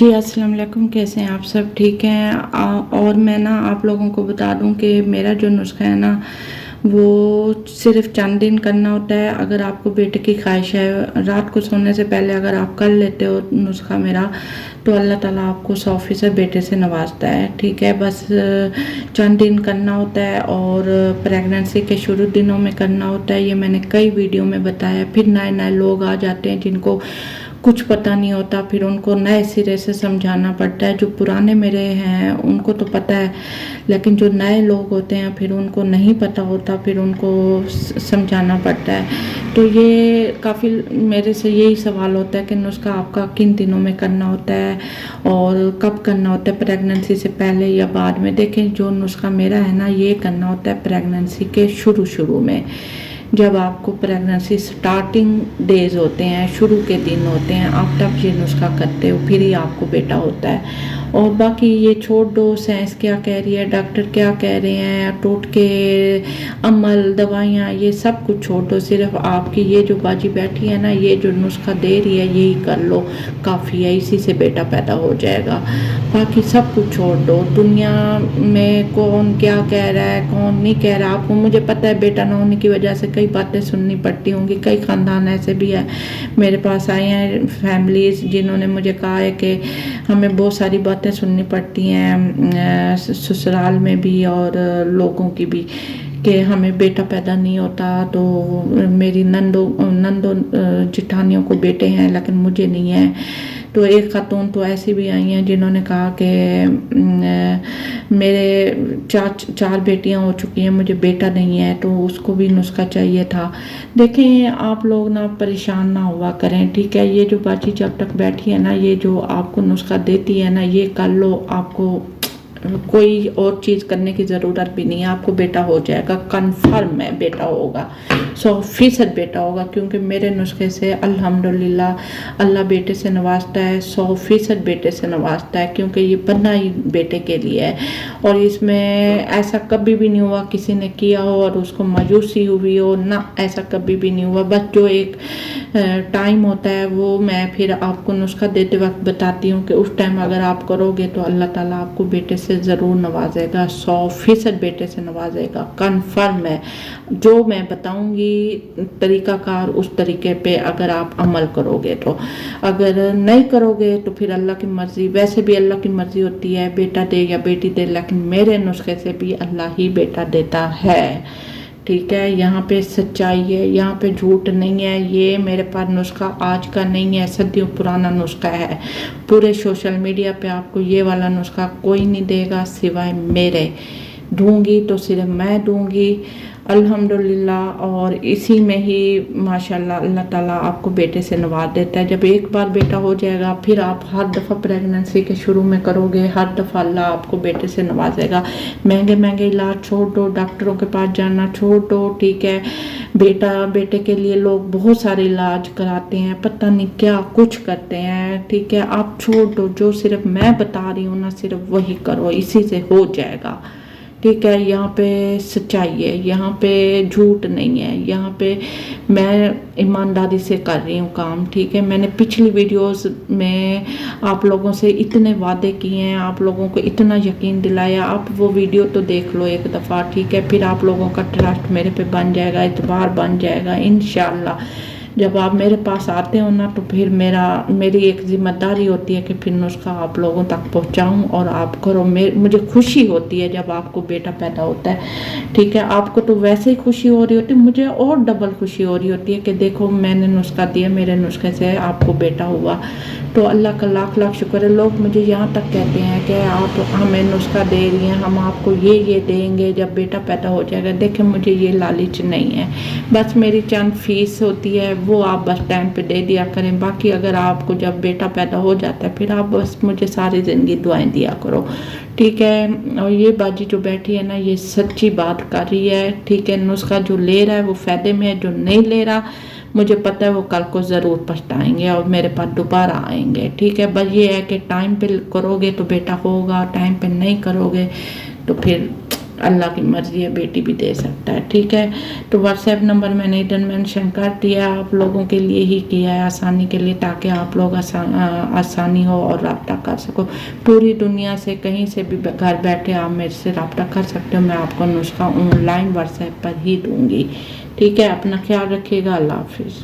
जी अस्सलाम वालेकुम, कैसे हैं आप सब? ठीक हैं। और मैं ना आप लोगों को बता दूं कि मेरा जो नुस्खा है ना वो सिर्फ चंद दिन करना होता है। अगर आपको बेटे की ख्वाहिश है, रात को सोने से पहले अगर आप कर लेते हो नुस्खा मेरा, तो अल्लाह ताला आपको 100% बेटे से नवाजता है। ठीक है, बस चंद दिन करना होता है और प्रेगनेंसी के शुरू दिनों में करना होता है। ये मैंने कई वीडियो में बताया। फिर नए नए लोग आ जाते हैं जिनको कुछ पता नहीं होता, फिर उनको नए सिरे से समझाना पड़ता है। जो पुराने मेरे हैं उनको तो पता है, लेकिन जो नए लोग होते हैं फिर उनको नहीं पता होता, फिर उनको समझाना पड़ता है। तो ये काफ़ी मेरे से यही सवाल होता है कि नुस्खा आपका किन दिनों में करना होता है और कब करना होता है, प्रेगनेंसी से पहले या बाद में। देखें, जो नुस्खा मेरा है ना ये करना होता है प्रेगनेंसी के शुरू में, जब आपको प्रेगनेंसी स्टार्टिंग डेज होते हैं, शुरू के दिन होते हैं, आप तब ये नुस्खा करते हो, फिर ही आपको बेटा होता है। और बाकी ये छोड़ दो, साइंस क्या कह रही है, डॉक्टर क्या कह रहे हैं, टोटके, अमल, दवाइयाँ, ये सब कुछ छोड़ दो। सिर्फ आपकी ये जो बाजी बैठी है ना, ये जो नुस्खा दे रही है यही कर लो, काफ़ी है, इसी से बेटा पैदा हो जाएगा। बाकी सब कुछ छोड़ दो। दुनिया में कौन क्या कह रहा है, कौन नहीं कह रहा, आपको, मुझे पता है बेटा ना होने की वजह से कई बातें सुननी पड़ती होंगी। कई ख़ानदान ऐसे भी है मेरे पास आए हैं, फैमिलीज़, जिन्होंने मुझे कहा है कि हमें बहुत सारी बातें सुननी पड़ती हैं ससुराल में भी और लोगों की भी, कि हमें बेटा पैदा नहीं होता। तो मेरी नंदों जिठानियों को बेटे हैं लेकिन मुझे नहीं है। तो एक खातून तो ऐसी भी आई हैं जिन्होंने कहा कि मेरे चार बेटियां हो चुकी हैं, मुझे बेटा नहीं है, तो उसको भी नुस्खा चाहिए था। देखें, आप लोग ना परेशान ना हुआ करें, ठीक है। ये जो बाजी जब तक बैठी है ना, ये जो आपको नुस्खा देती है ना, ये कर लो, आपको कोई और चीज़ करने की ज़रूरत भी नहीं है, आपको बेटा हो जाएगा, कन्फर्म है बेटा होगा, 100% बेटा होगा। क्योंकि मेरे नुस्खे से अल्हम्दुलिल्लाह अल्लाह बेटे से नवाजता है, 100% बेटे से नवाजता है, क्योंकि ये बना ही बेटे के लिए है। और इसमें ऐसा कभी भी नहीं हुआ किसी ने किया हो और उसको मायूसी हुई हो ना, ऐसा कभी भी नहीं हुआ। बस जो एक टाइम होता है वो मैं फिर आपको नुस्खा देते वक्त बताती हूँ कि उस टाइम अगर आप करोगे तो अल्लाह ताला आपको बेटे से ज़रूर नवाजेगा, 100% बेटे से नवाजेगा, कन्फर्म है। जो मैं बताऊँगी तरीक़ाकार, उस तरीके पे अगर आप अमल करोगे तो, अगर नहीं करोगे तो फिर अल्लाह की मर्ज़ी। वैसे भी अल्लाह की मर्ज़ी होती है बेटा दे या बेटी दे, लेकिन मेरे नुस्खे से भी अल्लाह ही बेटा देता है, ठीक है। यहाँ पे सच्चाई है, यहाँ पे झूठ नहीं है। ये मेरे पास नुस्खा आज का नहीं है, सदियों पुराना नुस्खा है। पूरे सोशल मीडिया पे आपको ये वाला नुस्खा कोई नहीं देगा सिवाय मेरे। दूंगी तो सिर्फ मैं दूंगी, अल्हम्दुलिल्लाह। और इसी में ही माशाल्लाह अल्लाह ताला आपको बेटे से नवाज देता है। जब एक बार बेटा हो जाएगा फिर आप हर दफ़ा प्रेगनेंसी के शुरू में करोगे, हर दफ़ा अल्लाह आपको बेटे से नवाजेगा। महंगे महंगे इलाज छोड़ दो, डॉक्टरों के पास जाना छोड़ दो, ठीक है। बेटे के लिए लोग बहुत सारे इलाज कराते हैं, पता नहीं क्या कुछ करते हैं, ठीक है। आप छोड़ दो, जो सिर्फ मैं बता रही हूँ ना सिर्फ वही करो, इसी से हो जाएगा, ठीक है। यहाँ पे सच्चाई है, यहाँ पे झूठ नहीं है, यहाँ पे मैं ईमानदारी से कर रही हूँ काम, ठीक है। मैंने पिछली वीडियोस में आप लोगों से इतने वादे किए हैं, आप लोगों को इतना यकीन दिलाया, आप वो वीडियो तो देख लो एक दफ़ा, ठीक है। फिर आप लोगों का ट्रस्ट मेरे पे बन जाएगा, एतबार बन जाएगा इंशाअल्लाह। जब आप मेरे पास आते हो ना तो फिर मेरी एक ज़िम्मेदारी होती है कि फिर नुस्खा आप लोगों तक पहुंचाऊं और आप करो। मुझे खुशी होती है जब आपको बेटा पैदा होता है, ठीक है। आपको तो वैसे ही खुशी हो रही होती है, मुझे और डबल खुशी हो रही होती है कि देखो मैंने नुस्खा दिया, मेरे नुस्खे से आपको बेटा हुआ। तो अल्लाह का लाख लाख शुक्र है। लोग मुझे यहाँ तक कहते हैं कि आप हमें नुस्खा दे रही हैं, हम आपको ये देंगे जब बेटा पैदा हो जाएगा। देखें, मुझे ये लालच नहीं है, बस मेरी चंद फीस होती है वो आप बस टाइम पे दे दिया करें। बाकी अगर आपको जब बेटा पैदा हो जाता है फिर आप बस मुझे सारी ज़िंदगी दुआएं दिया करो, ठीक है। और ये बाजी जो बैठी है ना ये सच्ची बात कर रही है, ठीक है। नुस्खा जो ले रहा है वो फ़ायदे में है, जो नहीं ले रहा मुझे पता है वो कल को ज़रूर पछताएंगे और मेरे पास दोबारा आएंगे, ठीक है। बस ये है कि टाइम पे करोगे तो बेटा होगा, टाइम पे नहीं करोगे तो फिर اللہ کی मर्जी है, बेटी भी दे सकता है, ठीक है। तो व्हाट्सएप नंबर मैंने इधर मेंशन कर दिया, आप लोगों के लिए ही किया है, आसानी के लिए, ताकि आप लोग आसानी हो और रब्ता कर सको। पूरी दुनिया से कहीं से भी घर बैठे आप मेरे से रब्ता कर सकते हो। मैं आपको नुस्खा ऑनलाइन व्हाट्सएप पर ही दूंगी, ठीक है। अपना ख्याल रखिएगा। अल्लाह हाफिज़।